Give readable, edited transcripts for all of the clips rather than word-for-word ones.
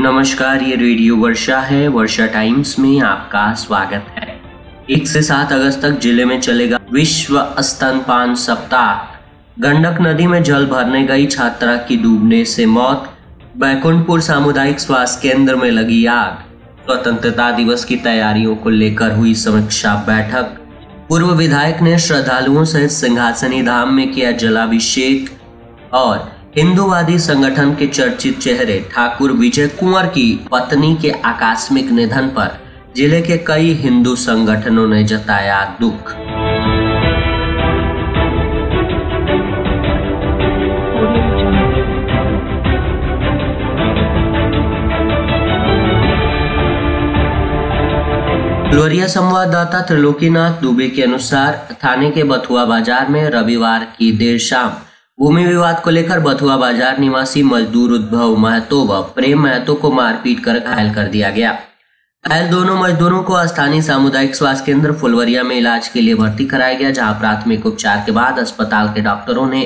नमस्कार, ये रेडियो वर्षा है। वर्षा टाइम्स में आपका स्वागत है। 1 से 7 अगस्त तक जिले में चलेगा विश्व स्तनपान सप्ताह। गंडक नदी में जल भरने गई छात्रा की डूबने से मौत। बैकुंठपुर सामुदायिक स्वास्थ्य केंद्र में लगी आग। स्वतंत्रता दिवस की तैयारियों को लेकर हुई समीक्षा बैठक। पूर्व विधायक ने श्रद्धालुओं सहित सिंहासनी धाम में किया जलाभिषेक। और हिंदूवादी संगठन के चर्चित चेहरे ठाकुर विजय कुंवर की पत्नी के आकस्मिक निधन पर जिले के कई हिंदू संगठनों ने जताया दुख। फुलवरिया संवाददाता त्रिलोकीनाथ दुबे के अनुसार थाने के बथुआ बाजार में रविवार की देर शाम भूमि विवाद को लेकर बथुआ बाजार निवासी मजदूर उद्भव महतो व प्रेम महतो को मारपीट कर घायल कर दिया गया। घायल दोनों मजदूरों को स्थानीय सामुदायिक स्वास्थ्य केंद्र फुलवरिया में इलाज के लिए भर्ती कराया गया, जहां प्राथमिक उपचार के बाद अस्पताल के डॉक्टरों ने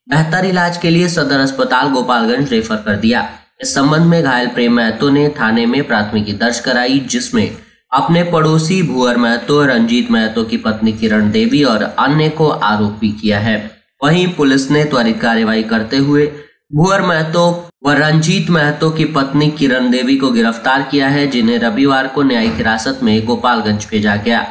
बेहतर इलाज के लिए सदर अस्पताल गोपालगंज रेफर कर दिया। इस संबंध में घायल प्रेम महतो ने थाने में प्राथमिकी दर्ज कराई, जिसमें अपने पड़ोसी भुअर महतो, रंजीत महतो की पत्नी किरण देवी और अन्य को आरोपी किया है। वहीं पुलिस ने त्वरित कार्यवाही करते हुए भुअर महतो व रंजीत महतो की पत्नी किरण देवी को गिरफ्तार किया है, जिन्हें रविवार को न्यायिक हिरासत में गोपालगंज भेजा गया।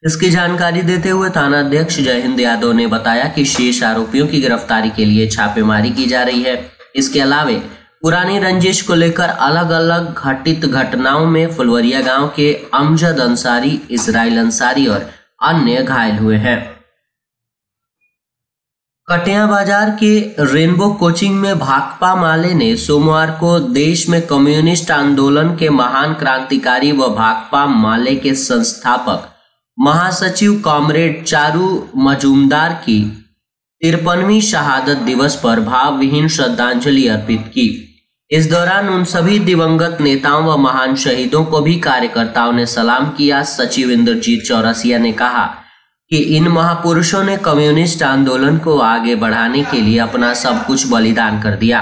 इसकी जानकारी देते हुए थाना अध्यक्ष जयहिंद यादव ने बताया कि शेष आरोपियों की गिरफ्तारी के लिए छापेमारी की जा रही है। इसके अलावा पुरानी रंजिश को लेकर अलग अलग घटित घटनाओं में फुलवरिया गांव के अमजद अंसारी, इजराइल अंसारी और अन्य घायल हुए हैं। कटिया बाजार के रेनबो कोचिंग में भाकपा माले ने सोमवार को देश में कम्युनिस्ट आंदोलन के महान क्रांतिकारी व भाकपा माले के संस्थापक महासचिव कॉमरेड चारू मजूमदार की 53वीं शहादत दिवस पर भावविहीन श्रद्धांजलि अर्पित की। इस दौरान उन सभी दिवंगत नेताओं व महान शहीदों को भी कार्यकर्ताओं ने सलाम किया। सचिव इंद्रजीत चौरसिया ने कहा कि इन महापुरुषों ने कम्युनिस्ट आंदोलन को आगे बढ़ाने के लिए अपना सब कुछ बलिदान कर दिया।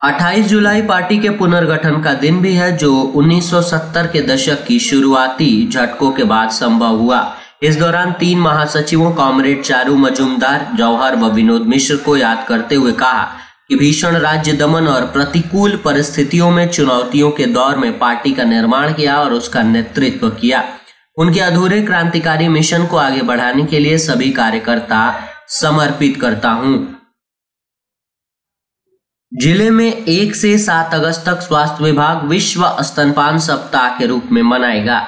28 जुलाई पार्टी के पुनर्गठन का दिन भी है, जो 1970 के दशक की शुरुआती झटकों के बाद संभव हुआ। इस दौरान 3 महासचिवों कॉमरेड चारू मजूमदार, जौहर व विनोद मिश्र को याद करते हुए कहा कि भीषण राज्य दमन और प्रतिकूल परिस्थितियों में चुनौतियों के दौर में पार्टी का निर्माण किया और उसका नेतृत्व किया। उनके अधूरे क्रांतिकारी मिशन को आगे बढ़ाने के लिए सभी कार्यकर्ता समर्पित करता हूं। जिले में 1 से 7 अगस्त तक स्वास्थ्य विभाग विश्व स्तनपान सप्ताह के रूप में मनाएगा।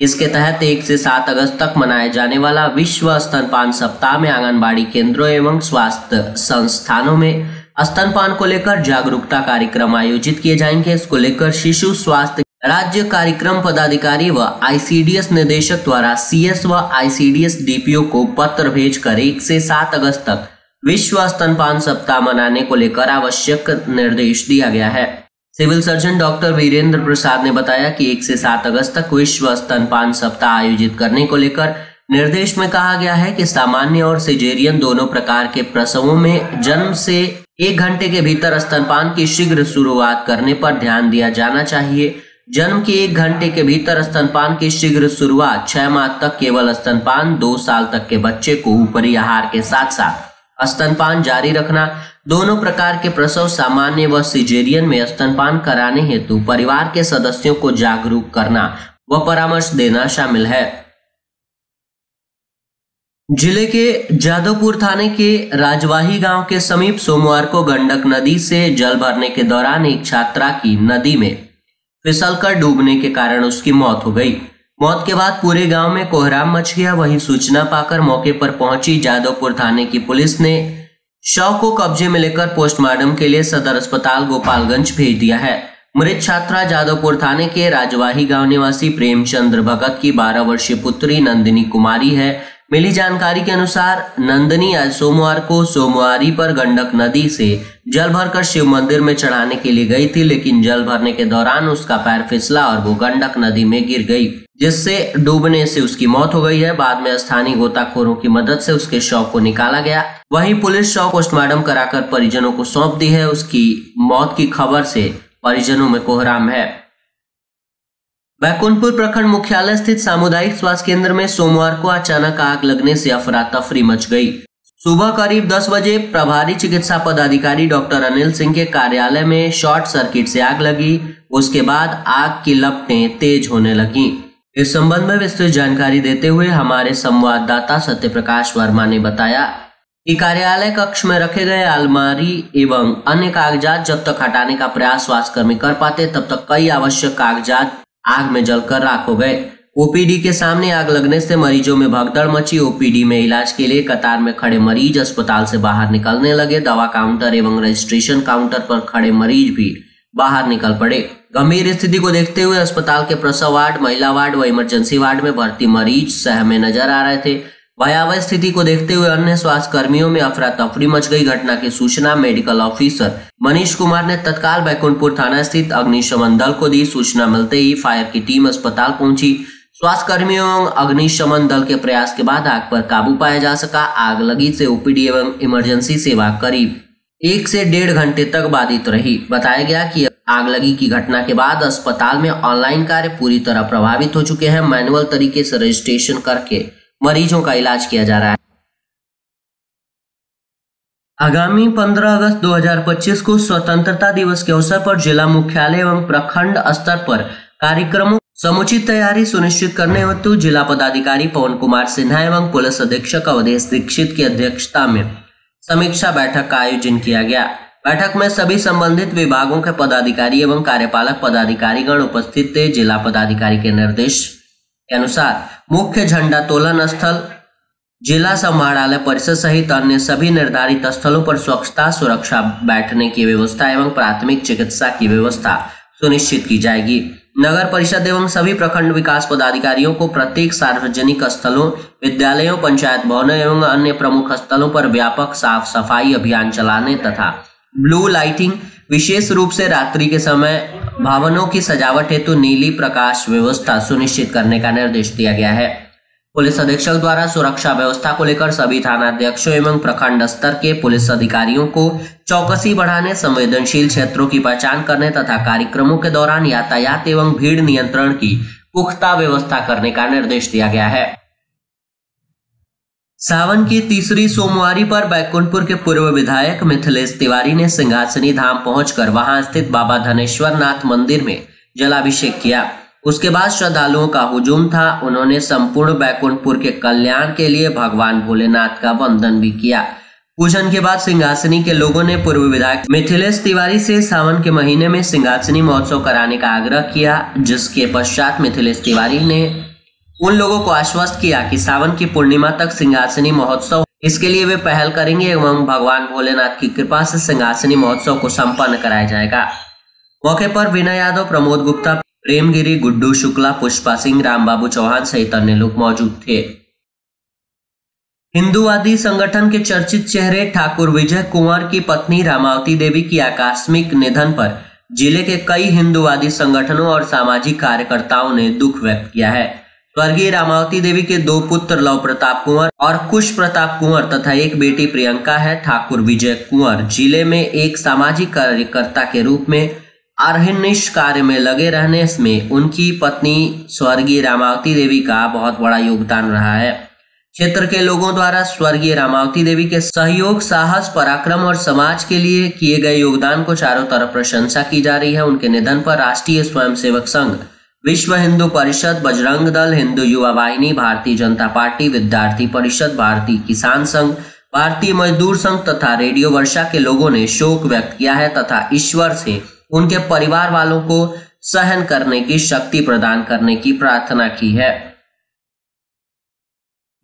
इसके तहत 1 से 7 अगस्त तक मनाए जाने वाला विश्व स्तनपान सप्ताह में आंगनबाड़ी केंद्रों एवं स्वास्थ्य संस्थानों में स्तनपान को लेकर जागरूकता कार्यक्रम आयोजित किए जाएंगे। इसको लेकर शिशु स्वास्थ्य राज्य कार्यक्रम पदाधिकारी व आईसीडीएस निदेशक द्वारा सीएस व आईसीडीएस डीपीओ को पत्र भेजकर 1 से 7 अगस्त तक विश्व स्तनपान सप्ताह मनाने को लेकर आवश्यक निर्देश दिया गया है। सिविल सर्जन डॉक्टर वीरेंद्र प्रसाद ने बताया कि 1 से 7 अगस्त तक विश्व स्तनपान सप्ताह आयोजित करने को लेकर निर्देश में कहा गया है कि सामान्य और सिजेरियन दोनों प्रकार के प्रसवों में जन्म से 1 घंटे के भीतर स्तनपान की शीघ्र शुरुआत करने पर ध्यान दिया जाना चाहिए। जन्म के 1 घंटे के भीतर स्तनपान की शीघ्र शुरुआत, 6 माह तक केवल स्तनपान, 2 साल तक के बच्चे को ऊपरी आहार के साथ साथ स्तनपान जारी रखना, दोनों प्रकार के प्रसव सामान्य व सिजेरियन में स्तनपान कराने हेतु परिवार के सदस्यों को जागरूक करना व परामर्श देना शामिल है। जिले के जादवपुर थाने के राजवाही गांव के समीप सोमवार को गंडक नदी से जल भरने के दौरान एक छात्रा की नदी में फिसलकर डूबने के कारण उसकी मौत हो गई। मौत के बाद पूरे गांव में कोहराम मच गया। वहीं सूचना पाकर मौके पर पहुंची जादवपुर थाने की पुलिस ने शव को कब्जे में लेकर पोस्टमार्टम के लिए सदर अस्पताल गोपालगंज भेज दिया है। मृत छात्रा जादवपुर थाने के राजवाही गांव निवासी प्रेमचंद्र भगत की 12 वर्षीय पुत्री नंदिनी कुमारी है। मिली जानकारी के अनुसार नंदिनी आज सोमवार को सोमवारी पर गंडक नदी से जल भरकर शिव मंदिर में चढ़ाने के लिए गई थी, लेकिन जल भरने के दौरान उसका पैर फिसला और वो गंडक नदी में गिर गई, जिससे डूबने से उसकी मौत हो गई है। बाद में स्थानीय गोताखोरों की मदद से उसके शव को निकाला गया। वहीं पुलिस शव पोस्टमार्टम कराकर परिजनों को सौंप दी है। उसकी मौत की खबर से परिजनों में कोहराम है। बैकुंठपुर प्रखंड मुख्यालय स्थित सामुदायिक स्वास्थ्य केंद्र में सोमवार को अचानक आग लगने से अफरा तफरी मच गई। सुबह करीब 10 बजे प्रभारी चिकित्सा पदाधिकारी डॉक्टर अनिल सिंह के कार्यालय में शॉर्ट सर्किट से आग लगी। उसके बाद आग की लपटें तेज होने लगीं। इस संबंध में विस्तृत जानकारी देते हुए हमारे संवाददाता सत्य प्रकाश वर्मा ने बताया कि कार्यालय कक्ष में रखे गए अलमारी एवं अन्य कागजात जब तक हटाने का प्रयास स्वास्थ्यकर्मी कर पाते तब तक कई आवश्यक कागजात आग में जलकर राख हो गए। ओपीडी के सामने आग लगने से मरीजों में भगदड़ मची। ओपीडी में इलाज के लिए कतार में खड़े मरीज अस्पताल से बाहर निकलने लगे। दवा काउंटर एवं रजिस्ट्रेशन काउंटर पर खड़े मरीज भी बाहर निकल पड़े। गंभीर स्थिति को देखते हुए अस्पताल के प्रसव वार्ड, महिला वार्ड व इमरजेंसी वार्ड में भर्ती मरीज सहमे नजर आ रहे थे। भयावह स्थिति को देखते हुए अन्य स्वास्थ्य कर्मियों में अफरा तफरी मच गई। घटना की सूचना मेडिकल ऑफिसर मनीष कुमार ने तत्काल बैकुंठपुर थाना स्थित अग्निशमन दल को दी। सूचना मिलते ही फायर की टीम अस्पताल पहुंची। स्वास्थ्य कर्मियों एवं अग्निशमन दल के प्रयास के बाद आग पर काबू पाया जा सका। आग लगी से ओपीडी एवं इमरजेंसी सेवा करीब 1 से 1.5 घंटे तक बाधित रही। बताया गया कि आग लगी की घटना के बाद अस्पताल में ऑनलाइन कार्य पूरी तरह प्रभावित हो चुके हैं। मैनुअल तरीके से रजिस्ट्रेशन करके मरीजों का इलाज किया जा रहा है। आगामी 15 अगस्त 2025 को स्वतंत्रता दिवस के अवसर पर जिला मुख्यालय एवं प्रखंड स्तर पर कार्यक्रमों समुचित तैयारी सुनिश्चित करने हेतु जिला पदाधिकारी पवन कुमार सिन्हा एवं पुलिस अधीक्षक अवधेश दीक्षित की अध्यक्षता में समीक्षा बैठक का आयोजन किया गया। बैठक में सभी संबंधित विभागों के पदाधिकारी एवं कार्यपालक पदाधिकारीगण उपस्थित थे। जिला पदाधिकारी के निर्देश के अनुसार मुख्य झंडा तोलन स्थल, जिला समाहरणालय परिसर सहित अन्य सभी निर्धारित स्थलों पर स्वच्छता, सुरक्षा, बैठने की व्यवस्था एवं प्राथमिक चिकित्सा की व्यवस्था सुनिश्चित की जाएगी। नगर परिषद एवं सभी प्रखंड विकास पदाधिकारियों को प्रत्येक सार्वजनिक स्थलों, विद्यालयों, पंचायत भवनों एवं अन्य प्रमुख स्थलों पर व्यापक साफ सफाई अभियान चलाने तथा ब्लू लाइटिंग, विशेष रूप से रात्रि के समय भवनों की सजावट हेतु नीली प्रकाश व्यवस्था सुनिश्चित करने का निर्देश दिया गया है। पुलिस अधीक्षक द्वारा सुरक्षा व्यवस्था को लेकर सभी थानाध्यक्षों एवं प्रखंड स्तर के पुलिस अधिकारियों को चौकसी बढ़ाने, संवेदनशील क्षेत्रों की पहचान करने तथा कार्यक्रमों के दौरान यातायात एवं भीड़ नियंत्रण की पुख्ता व्यवस्था करने का निर्देश दिया गया है। सावन की तीसरी सोमवारी पर बैकुंठपुर के पूर्व विधायक मिथिलेश तिवारी ने सिंहासनी धाम पहुंचकर वहां स्थित बाबा धनेश्वर नाथ मंदिर में जलाभिषेक किया। उसके बाद श्रद्धालुओं का हुजूम था। उन्होंने संपूर्ण बैकुंठपुर के कल्याण के लिए भगवान भोलेनाथ का वंदन भी किया। पूजन के बाद सिंहासनी के लोगों ने पूर्व विधायक मिथिलेश तिवारी से सावन के महीने में सिंहासनी महोत्सव कराने का आग्रह किया, जिसके पश्चात मिथिलेश तिवारी ने उन लोगों को आश्वस्त किया कि सावन की पूर्णिमा तक सिंहासनी महोत्सव, इसके लिए वे पहल करेंगे एवं भगवान भोलेनाथ की कृपा से सिंहासनी महोत्सव को संपन्न कराया जाएगा। मौके पर विनय यादव, प्रमोद गुप्ता, प्रेमगिरी, गुड्डू शुक्ला, पुष्पा सिंह, रामबाबू चौहान सहित अन्य लोग मौजूद थे। हिंदूवादी संगठन के चर्चित चेहरे ठाकुर विजय कुंवर की पत्नी रामावती देवी की आकस्मिक निधन पर जिले के कई हिंदूवादी संगठनों और सामाजिक कार्यकर्ताओं ने दुख व्यक्त किया है। स्वर्गीय रामावती देवी के 2 पुत्र लव प्रताप कुंवर और कुश प्रताप कुंवर तथा एक बेटी प्रियंका है। ठाकुर विजय कुंवर जिले में एक सामाजिक कार्यकर्ता के रूप में अहर्निश कार्य में लगे रहने में उनकी पत्नी स्वर्गीय रामावती देवी का बहुत बड़ा योगदान रहा है। क्षेत्र के लोगों द्वारा स्वर्गीय रामावती देवी के सहयोग, साहस, पराक्रम और समाज के लिए किए गए योगदान को चारों तरफ प्रशंसा की जा रही है। उनके निधन पर राष्ट्रीय स्वयंसेवक संघ, विश्व हिंदू परिषद, बजरंग दल, हिंदू युवा वाहिनी, भारतीय जनता पार्टी, विद्यार्थी परिषद, भारतीय किसान संघ, भारतीय मजदूर संघ तथा रेडियो वर्षा के लोगों ने शोक व्यक्त किया है तथा ईश्वर से उनके परिवार वालों को सहन करने की शक्ति प्रदान करने की प्रार्थना की है।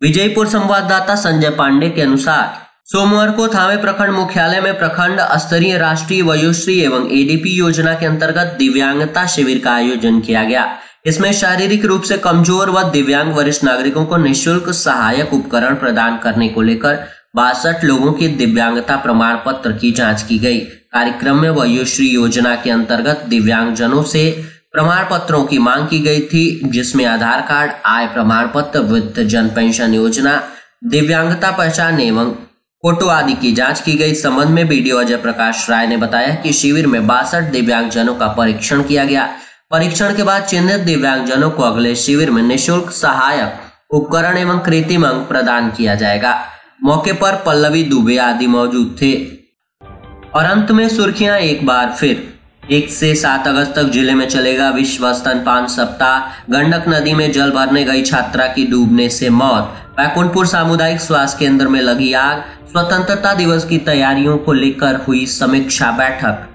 विजयपुर संवाददाता संजय पांडे के अनुसार सोमवार को थावे प्रखंड मुख्यालय में प्रखंड स्तरीय राष्ट्रीय वयोश्री एवं एडीपी योजना के अंतर्गत दिव्यांगता शिविर का आयोजन किया गया। इसमें शारीरिक रूप से कमजोर व दिव्यांग वरिष्ठ नागरिकों को निःशुल्क सहायक उपकरण प्रदान करने को लेकर 62 लोगों की दिव्यांगता प्रमाण पत्र की जांच की गई। कार्यक्रम में वयोश्री योजना के अंतर्गत दिव्यांगजनों से प्रमाण पत्रों की मांग की गई थी, जिसमें आधार कार्ड, आय प्रमाण पत्र, वृद्ध जन पेंशन योजना, दिव्यांगता पहचान एवं फोटो आदि की जांच की गई। इस संबंध में बीडीओ अजय प्रकाश राय ने बताया कि शिविर में 62 दिव्यांगजनों का परीक्षण किया गया। परीक्षण के बाद चिन्हित दिव्यांगजनों को अगले शिविर में निःशुल्क सहायक उपकरण एवं कृत्रिम अंग प्रदान किया जाएगा। मौके पर पल्लवी दुबे आदि मौजूद थे। और अंत में सुर्खियां एक बार फिर। 1 से 7 अगस्त तक जिले में चलेगा विश्व स्तनपान सप्ताह। गंडक नदी में जल भरने गई छात्रा की डूबने से मौत। बैकुंठपुर सामुदायिक स्वास्थ्य केंद्र में लगी आग। स्वतंत्रता दिवस की तैयारियों को लेकर हुई समीक्षा बैठक।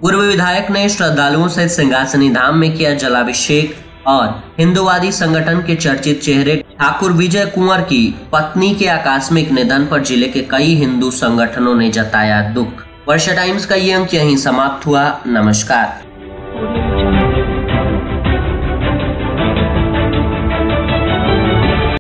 पूर्व विधायक ने श्रद्धालुओं से सिंहासनी धाम में किया जलाभिषेक। और हिंदूवादी संगठन के चर्चित चेहरे ठाकुर विजय कुंवर की पत्नी के आकस्मिक निधन पर जिले के कई हिंदू संगठनों ने जताया दुख। वर्षा टाइम्स का ये अंक यहीं समाप्त हुआ। नमस्कार।